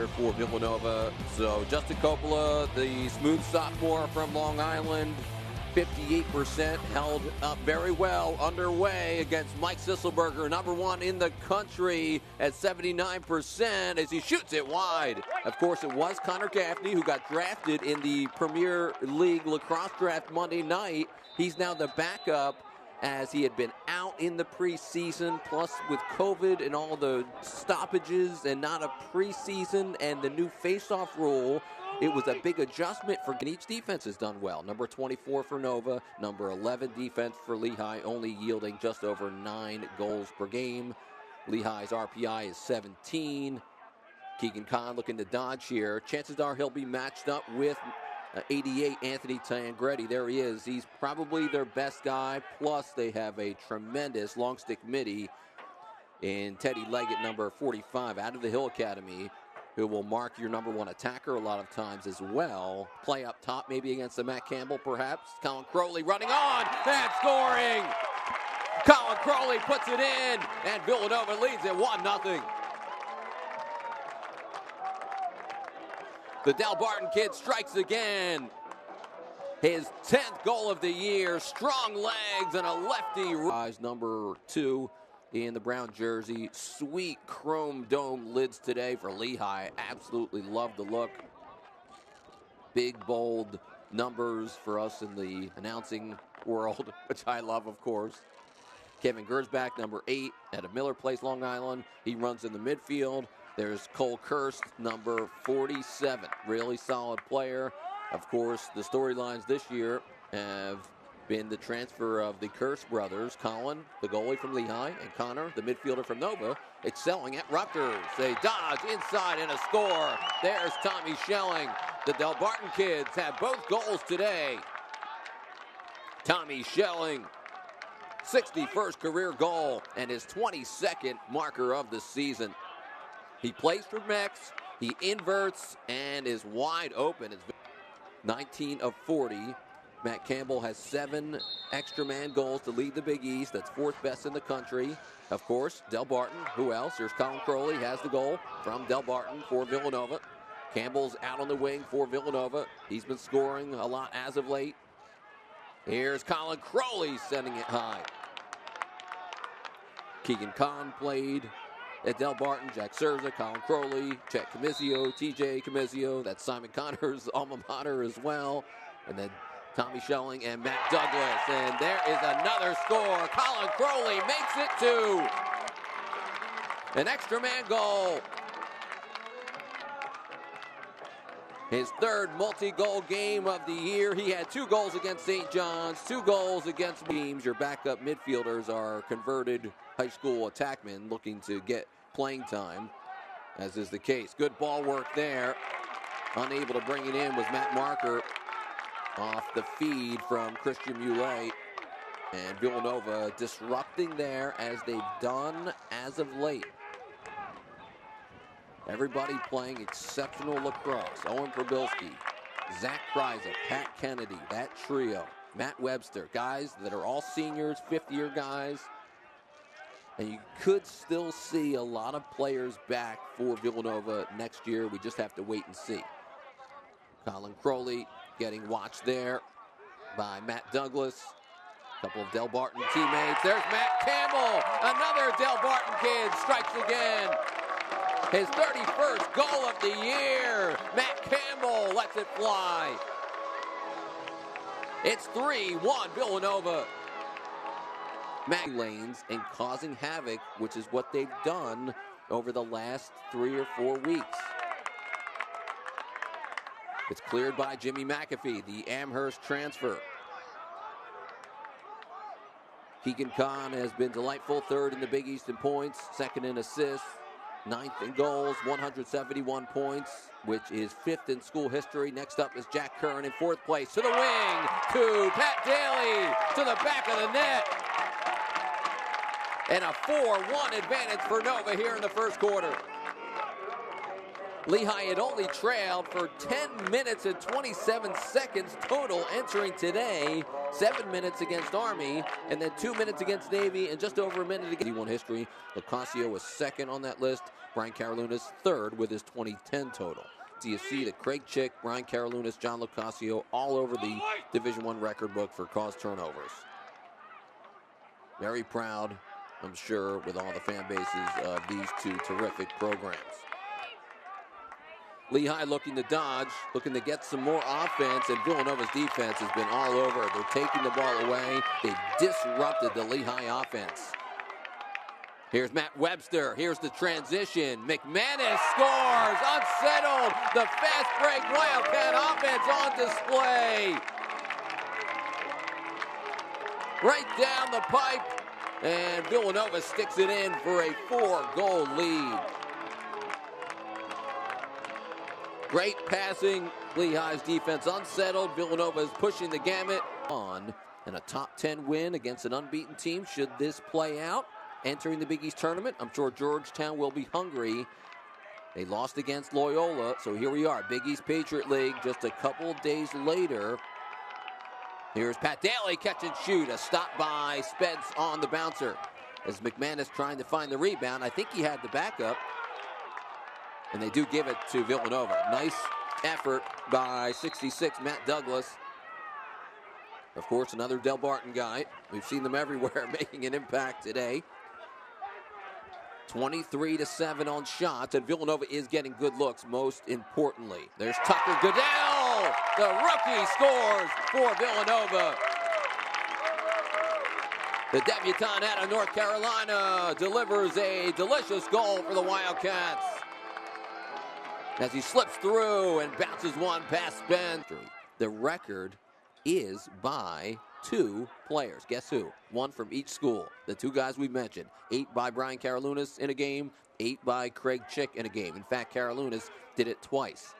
standard for Villanova. So Justin Coppola, the smooth sophomore from Long Island, 58%, held up very well underway against Mike Sisselberger, number one in the country at 79% as he shoots it wide. Of course, it was Connor Gaffney who got drafted in the Premier League Lacrosse draft Monday night. He's now the backup as he had been out in the preseason, plus with COVID and all the stoppages and not a preseason and the new face-off rule. It was a big adjustment for each defense has done well. Number 24 for Nova, number 11 defense for Lehigh, only yielding just over 9 goals per game. Lehigh's RPI is 17. Keegan Khan looking to dodge here. Chances are he'll be matched up with 88 Anthony Tangretti. There he is. He's probably their best guy. Plus, they have a tremendous long stick midi in Teddy Leggett, number 45, out of the Hill Academy, who will mark your number one attacker a lot of times as well. Play up top, maybe against the Matt Campbell, perhaps. Colin Crowley running on and scoring. Colin Crowley puts it in, and Villanova leads it 1-0. The Del Barton kid strikes again. His 10th goal of the year. Strong legs and a lefty. Number 2 in the brown jersey. Sweet chrome dome lids today for Lehigh. Absolutely love the look. Big, bold numbers for us in the announcing world, which I love, of course. Kevin Gersbach, number 8, at a Miller Place, Long Island. He runs in the midfield. There's Cole Kirst, number 47. Really solid player. Of course, the storylines this year have been the transfer of the Kirst brothers. Colin, the goalie from Lehigh, and Connor, the midfielder from Nova, excelling at Rutgers. They dodge inside and a score. There's Tommy Schelling. The Del Barton kids have both goals today. Tommy Schelling, 61st career goal and his 22nd marker of the season. He plays for Mex, he inverts, and is wide open. It's 19 of 40. Matt Campbell has 7 extra man goals to lead the Big East. That's 4th best in the country. Of course, Del Barton. Who else? Here's Colin Crowley has the goal from Del Barton for Villanova. Campbell's out on the wing for Villanova. He's been scoring a lot as of late. Here's Colin Crowley sending it high. Keegan Khan played at Del Barton, Jack Serza, Colin Crowley, Chet Comizio, TJ Comizio. That's Simon Connor's alma mater as well. And then Tommy Schelling and Matt Douglas. And there is another score. Colin Crowley makes it 2. An extra man goal. His 3rd multi-goal game of the year. He had 2 goals against St. John's, 2 goals against teams. Your backup midfielders are converted high school attackmen looking to get playing time, as is the case. Good ball work there. Unable to bring it in was Matt Marker off the feed from Christian Mule. And Villanova disrupting there as they've done as of late. Everybody playing exceptional lacrosse. Owen Probilski, Zach Kryza, Pat Kennedy, that trio. Matt Webster, guys that are all seniors, 5th-year guys. And you could still see a lot of players back for Villanova next year. We just have to wait and see. Colin Crowley getting watched there by Matt Douglas. A couple of Del Barton teammates. There's Matt Campbell. Another Del Barton kid strikes again. His 31st goal of the year. Matt Campbell lets it fly. It's 3-1 Villanova. Matt lanes and causing havoc, which is what they've done over the last 3 or 4 weeks. It's cleared by Jimmy McAfee, the Amherst transfer. Keegan Khan has been delightful, 3rd in the Big East in points, 2nd in assists, 9th in goals, 171 points, which is 5th in school history. Next up is Jack Curran in 4th place. To the wing, to Pat Daly, to the back of the net. And a 4-1 advantage for Nova here in the first quarter. Lehigh had only trailed for 10 minutes and 27 seconds total entering today. 7 minutes against Army, and then 2 minutes against Navy, and just over a minute against D1 history. Lacrosse was second on that list. Brian Carolinus third with his 2010 total. So you see that Craig Chick, Brian Carolinus, John Lacrosse all over the Division I record book for caused turnovers. Very proud, I'm sure, with all the fan bases of these two terrific programs. Lehigh looking to dodge, looking to get some more offense, and Villanova's defense has been all over. They're taking the ball away. They disrupted the Lehigh offense. Here's Matt Webster. Here's the transition. McManus scores. Unsettled. The fast break Wildcat offense on display. Right down the pipe. And Villanova sticks it in for a 4-goal lead. Great passing. Lehigh's defense unsettled. Villanova is pushing the gamut on. And a top 10 win against an unbeaten team should this play out. Entering the Big East tournament, I'm sure Georgetown will be hungry. They lost against Loyola, so here we are, Big East Patriot League just a couple days later. Here's Pat Daly, catch and shoot. A stop by Spence on the bouncer. As McManus trying to find the rebound, I think he had the backup. And they do give it to Villanova. Nice effort by 66, Matt Douglas. Of course, another Del Barton guy. We've seen them everywhere making an impact today. 23-7 on shots, and Villanova is getting good looks, most importantly. There's Tucker Goodelle. The rookie scores for Villanova. The debutante out of North Carolina delivers a delicious goal for the Wildcats as he slips through and bounces one past Spence. The record is by 2 players. Guess who? One from each school. The 2 guys we mentioned. 8 by Brian Carolinus in a game, 8 by Craig Chick in a game. In fact, Carolinus did it twice.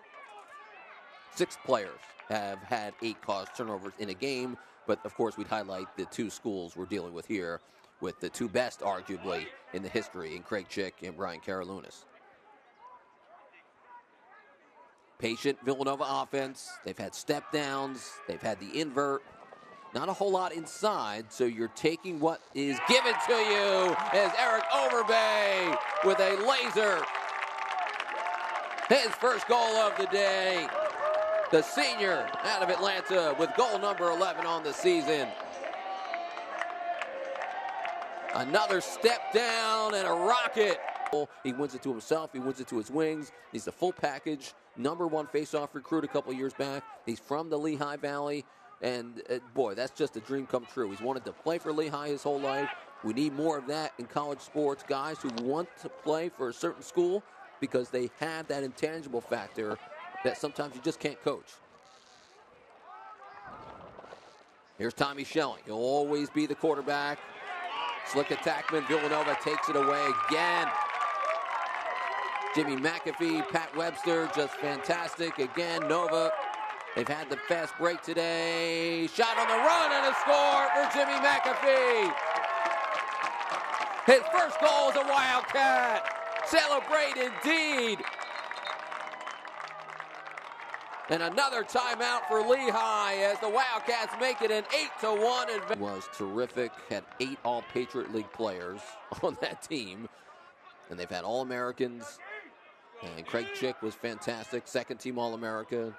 6 players have had 8 caused turnovers in a game, but of course we'd highlight the 2 schools we're dealing with here with the 2 best, arguably, in the history in Craig Chick and Brian Carolinus. Patient Villanova offense. They've had step downs. They've had the invert. Not a whole lot inside, so you're taking what is given to you as Eric Overbay with a laser. His first goal of the day. The senior out of Atlanta with goal number 11 on the season. Another step down and a rocket. He wins it to himself. He wins it to his wings. He's the full package. #1 face-off recruit a couple years back. He's from the Lehigh Valley. And, boy, that's just a dream come true. He's wanted to play for Lehigh his whole life. We need more of that in college sports. Guys who want to play for a certain school because they have that intangible factor that sometimes you just can't coach. Here's Tommy Schelling. He'll always be the quarterback. Slick attackman. Villanova takes it away again. Jimmy McAfee, Pat Webster, just fantastic. Again, Nova. They've had the fast break today. Shot on the run and a score for Jimmy McAfee. His first goal is a Wildcat. Celebrate indeed. And another timeout for Lehigh as the Wildcats make it an 8-1 advantage. Was terrific. Had 8 All-Patriot League players on that team. And they've had All-Americans. And Craig Chick was fantastic. Second-team All-America.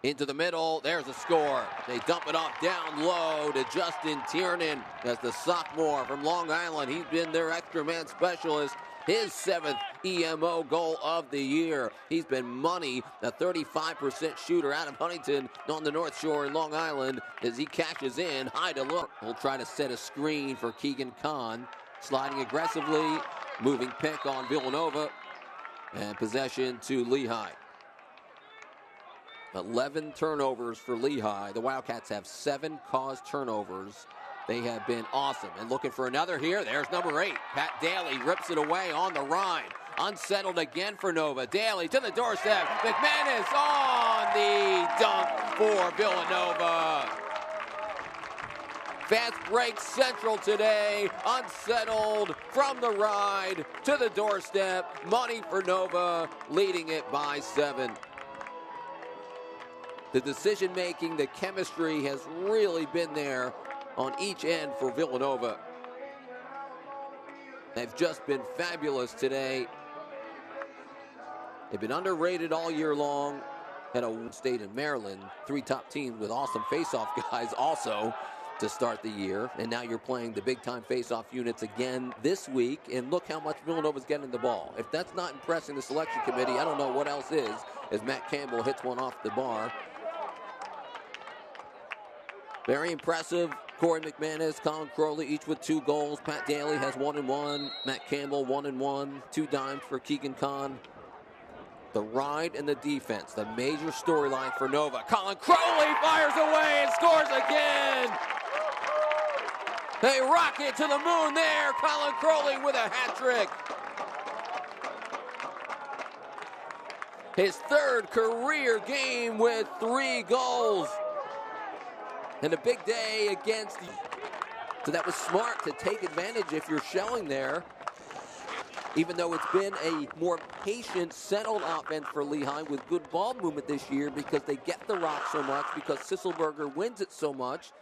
Into the middle, there's a score. They dump it off down low to Justin Tiernan as the sophomore from Long Island. He's been their extra man specialist. His 7th EMO goal of the year. He's been money, a 35% shooter out of Huntington on the North Shore in Long Island as he cashes in high to low. He'll try to set a screen for Keegan Khan. Sliding aggressively, moving pick on Villanova. And possession to Lehigh. 11 turnovers for Lehigh. The Wildcats have 7 caused turnovers. They have been awesome. And looking for another here. There's number 8. Pat Daly rips it away on the ride. Unsettled again for Nova. Daly to the doorstep. McManus on the dunk for Villanova. Fast break central today. Unsettled from the ride to the doorstep. Money for Nova, leading it by 7. The decision-making, the chemistry has really been there on each end for Villanova. They've just been fabulous today. They've been underrated all year long. At a state in Maryland, 3 top teams with awesome face-off guys also to start the year. And now you're playing the big-time face-off units again this week. And look how much Villanova's getting the ball. If that's not impressing the selection committee, I don't know what else is, as Matt Campbell hits one off the bar. Very impressive. Corey McManus, Colin Crowley, each with 2 goals. Pat Daly has 1 and 1. Matt Campbell 1 and 1. 2 dimes for Keegan Khan. The ride and the defense, the major storyline for Nova. Colin Crowley fires away and scores again. They rocket to the moon there. Colin Crowley with a hat trick. His 3rd career game with 3 goals. And a big day against. So that was smart to take advantage if you're Schelling there. Even though it's been a more patient, settled offense for Lehigh with good ball movement this year because they get the rock so much, because Sisselberger wins it so much.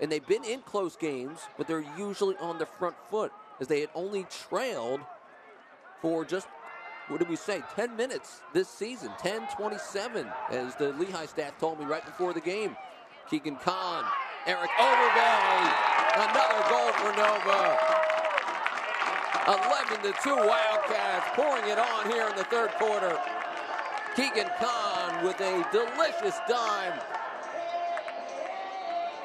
And they've been in close games, but they're usually on the front foot, as they had only trailed for just, 10 minutes this season, 10-27, as the Lehigh staff told me right before the game. Keegan Khan, Eric Overbay, another goal for Nova. 11-2 Wildcats, pouring it on here in the 3rd quarter. Keegan Khan with a delicious dime.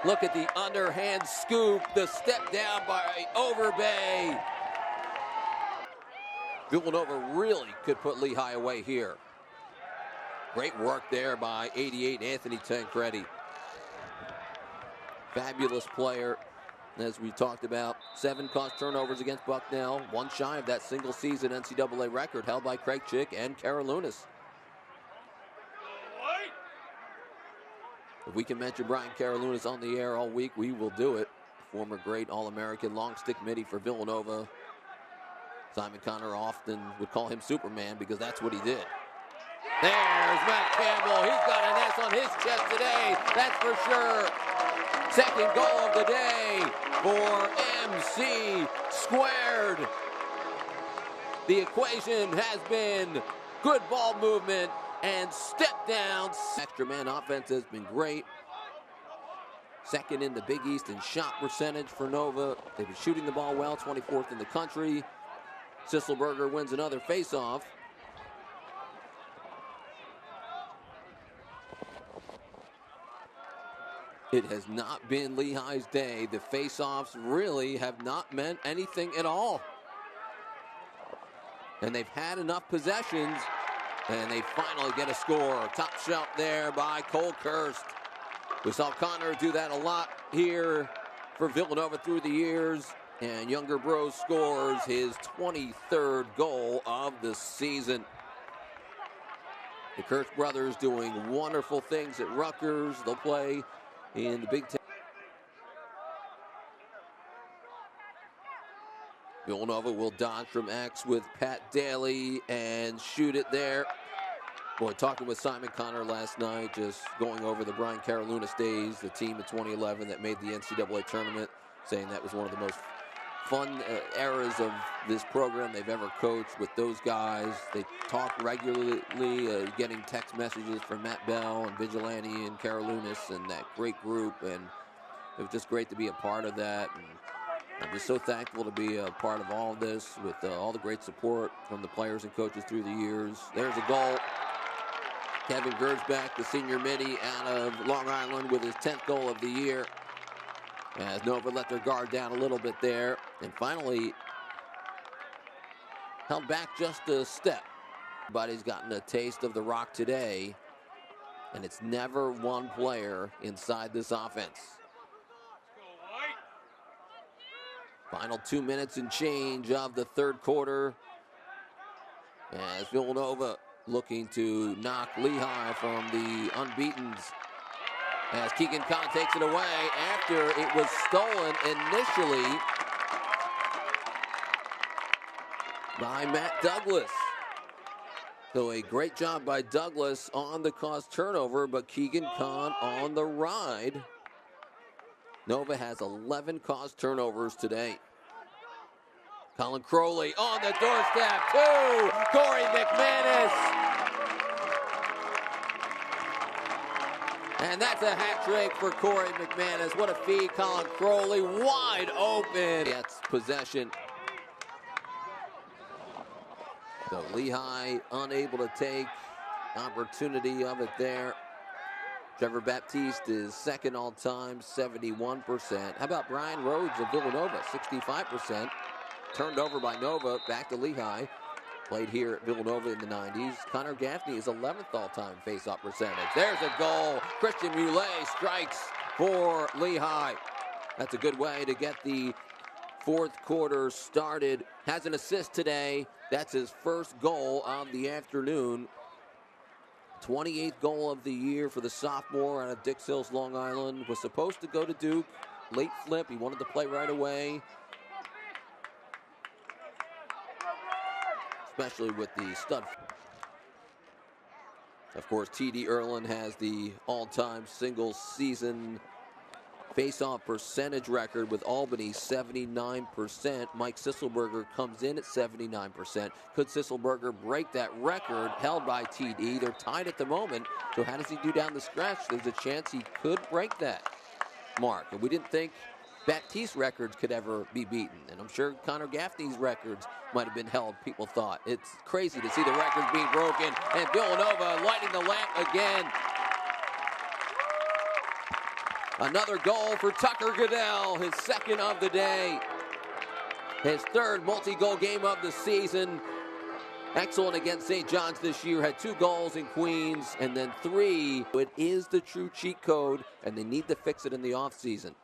Look at the underhand scoop, the step down by Overbay. Villanova really could put Lehigh away here. Great work there by 88 Anthony Tancredi. Fabulous player. As we talked about, 7 caused turnovers against Bucknell, 1 shy of that single-season NCAA record held by Craig Chick and Karalunas. If we can mention Brian Karalunas on the air all week, we will do it. Former great All-American long stick midi for Villanova. Simon Connor often would call him Superman because that's what he did. There's Matt Campbell. He's got an S on his chest today, that's for sure. 2nd goal of the day for MC squared. The equation has been good ball movement and step downs. Extra man offense has been great. 2nd in the Big East in shot percentage for Nova. They've been shooting the ball well, 24th in the country. Sisselberger wins another faceoff. It has not been Lehigh's day. The face-offs really have not meant anything at all. And they've had enough possessions, and they finally get a score. Top shelf there by Cole Kirst. We saw Connor do that a lot here for Villanova through the years. And Younger Bros scores his 23rd goal of the season. The Kirst brothers doing wonderful things at Rutgers. They'll play in the Big Ten. Villanova will dodge from X with Pat Daly and shoot it there. Boy, talking with Simon Connor last night, just going over the Brian Karalunas days, the team in 2011 that made the NCAA tournament, saying that was one of the most fun eras of this program they've ever coached with those guys. They talk regularly, getting text messages from Matt Bell and Vigilante and Karalunas and that great group, and it was just great to be a part of that. And I'm just so thankful to be a part of all of this with all the great support from the players and coaches through the years. There's a goal. Kevin Gersbeck, the senior midi out of Long Island, with his 10th goal of the year. As Nova let their guard down a little bit there, and finally held back just a step. But he's gotten a taste of the rock today, and it's never one player inside this offense. Final 2 minutes and change of the 3rd quarter, as Villanova looking to knock Lehigh from the unbeatens. As Keegan Khan takes it away after it was stolen initially by Matt Douglas. So a great job by Douglas on the caused turnover, but Keegan Khan on the ride. Nova has 11 caused turnovers today. Colin Crowley on the doorstep to Corey McManus. And that's a hat trick for Corey McManus. What a feed, Colin Crowley, wide open. Gets possession. So Lehigh unable to take opportunity of it there. Trevor Baptiste is second all-time, 71%. How about Brian Rhodes of Villanova, 65%. Turned over by Nova, back to Lehigh. Played here at Villanova in the 90s. Connor Gaffney is 11th all-time face-off percentage. There's a goal. Christian Mule strikes for Lehigh. That's a good way to get the fourth quarter started. Has an assist today. That's his first goal of the afternoon. 28th goal of the year for the sophomore out of Dix Hills, Long Island. Was supposed to go to Duke. Late flip. He wanted to play right away. Especially with the stud. Of course, T.D. Erlin has the all-time single-season face-off percentage record with Albany, 79%. Mike Sisselberger comes in at 79%. Could Sisselberger break that record held by T.D.? They're tied at the moment, so how does he do down the stretch? There's a chance he could break that mark. And we didn't think Baptiste's records could ever be beaten. And I'm sure Connor Gaffney's records might have been held, people thought. It's crazy to see the records being broken. And Villanova lighting the lamp again. Another goal for Tucker Goodelle, his second of the day. His third multi-goal game of the season. Excellent against St. John's this year. Had 2 goals in Queens and then 3. It is the true cheat code, and they need to fix it in the offseason.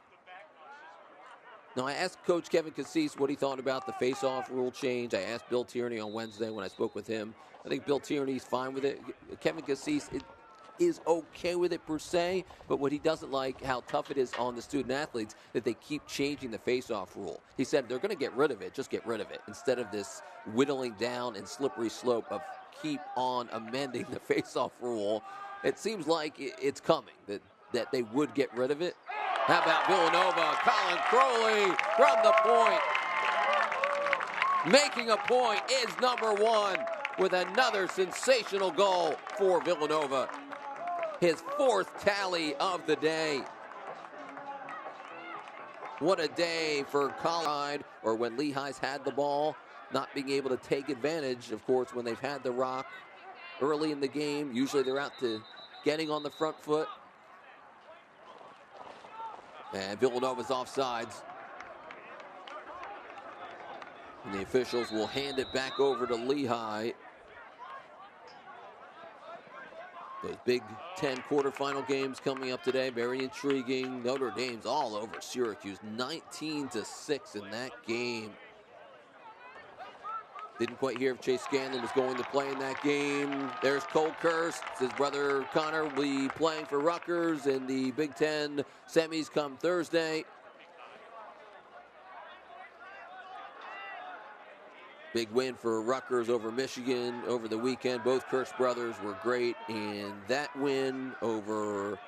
Now, I asked Coach Kevin Cassis what he thought about the face-off rule change. I asked Bill Tierney on Wednesday when I spoke with him. I think Bill Tierney's fine with it. Kevin Cassis is okay with it per se, but what he doesn't like, how tough it is on the student athletes that they keep changing the face-off rule. He said they're going to get rid of it, just get rid of it, instead of this whittling down and slippery slope of keep on amending the face-off rule. It seems like it's coming, that they would get rid of it. How about Villanova? Colin Crowley from the point. Making a point is number 1 with another sensational goal for Villanova. His 4th tally of the day. What a day for Colin, or when Lehigh's had the ball, not being able to take advantage. Of course, when they've had the rock early in the game, usually they're out to getting on the front foot. And Villanova's offsides. And the officials will hand it back over to Lehigh. Those Big Ten quarterfinal games coming up today, very intriguing. Notre Dame's all over Syracuse, 19-6 in that game. Didn't quite hear if Chase Scanlon was going to play in that game. There's Cole Kirst. His brother Connor will be playing for Rutgers in the Big Ten semis come Thursday. Big win for Rutgers over Michigan over the weekend. Both Kirst brothers were great in that win over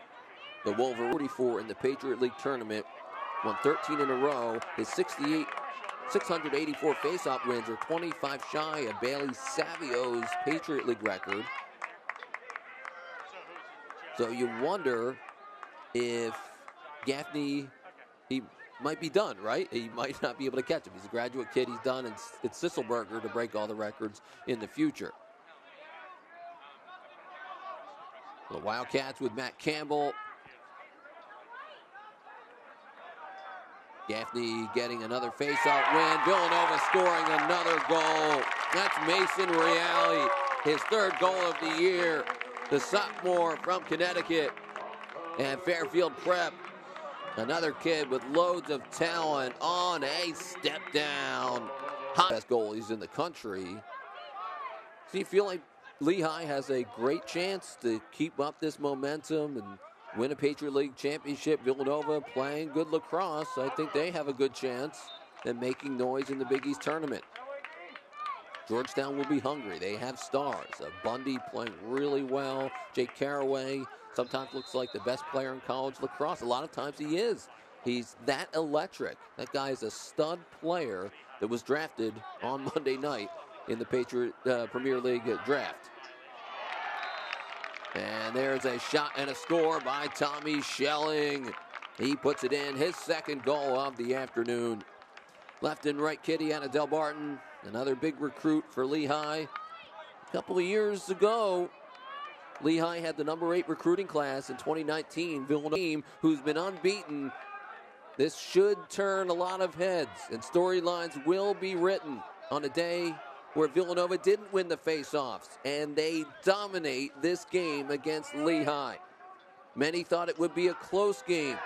the Wolverines. 44 in the Patriot League tournament. Won 13 in a row. His 684 face-off wins are 25 shy of Bailey Savio's Patriot League record. So you wonder if Gaffney, he might be done, right? He might not be able to catch him. He's a graduate kid. He's done. And it's Sisselberger to break all the records in the future. The Wildcats with Matt Campbell. Gaffney getting another face-off win. Villanova scoring another goal. That's Mason Reale, his 3rd goal of the year. The sophomore from Connecticut and Fairfield Prep. Another kid with loads of talent on a step down. Best goalies in the country. So you feel like Lehigh has a great chance to keep up this momentum and win a Patriot League championship. Villanova playing good lacrosse. I think they have a good chance at making noise in the Big East tournament. Georgetown will be hungry. They have stars. Bundy playing really well. Jake Caraway sometimes looks like the best player in college lacrosse. A lot of times he is. He's that electric. That guy is a stud player that was drafted on Monday night in the Patriot Premier League draft. And there's a shot and a score by Tommy Schelling. He puts it in, his second goal of the afternoon. Left and right kitty out of Del Barton. Another big recruit for Lehigh. A couple of years ago, Lehigh had the number 8 recruiting class in 2019. Villanova, who's been unbeaten. This should turn a lot of heads, and storylines will be written on a day where Villanova didn't win the face-offs, and they dominate this game against Lehigh. Many thought it would be a close game.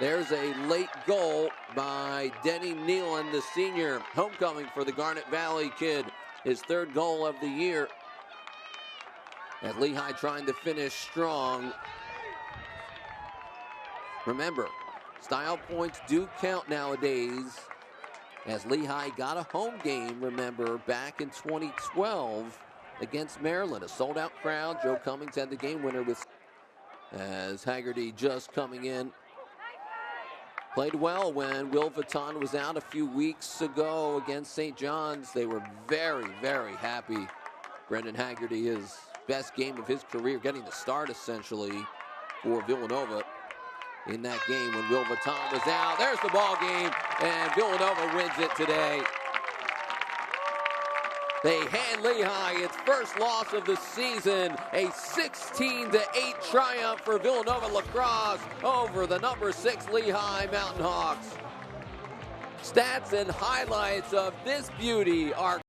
There's a late goal by Denny Nealon, the senior. Homecoming for the Garnet Valley kid. His third goal of the year. As Lehigh trying to finish strong. Remember, style points do count nowadays. As Lehigh got a home game, remember, back in 2012 against Maryland. A sold-out crowd. Joe Cummings had the game winner with... As Haggerty just coming in. Played well when Will Vuitton was out a few weeks ago against St. John's. They were very, very happy. Brendan Haggerty, his best game of his career, getting the start essentially for Villanova in that game when Will Vuitton was out. There's the ball game, and Villanova wins it today. They hand Lehigh its first loss of the season, a 16-8 triumph for Villanova Lacrosse over the number 6 Lehigh Mountain Hawks. Stats and highlights of this beauty are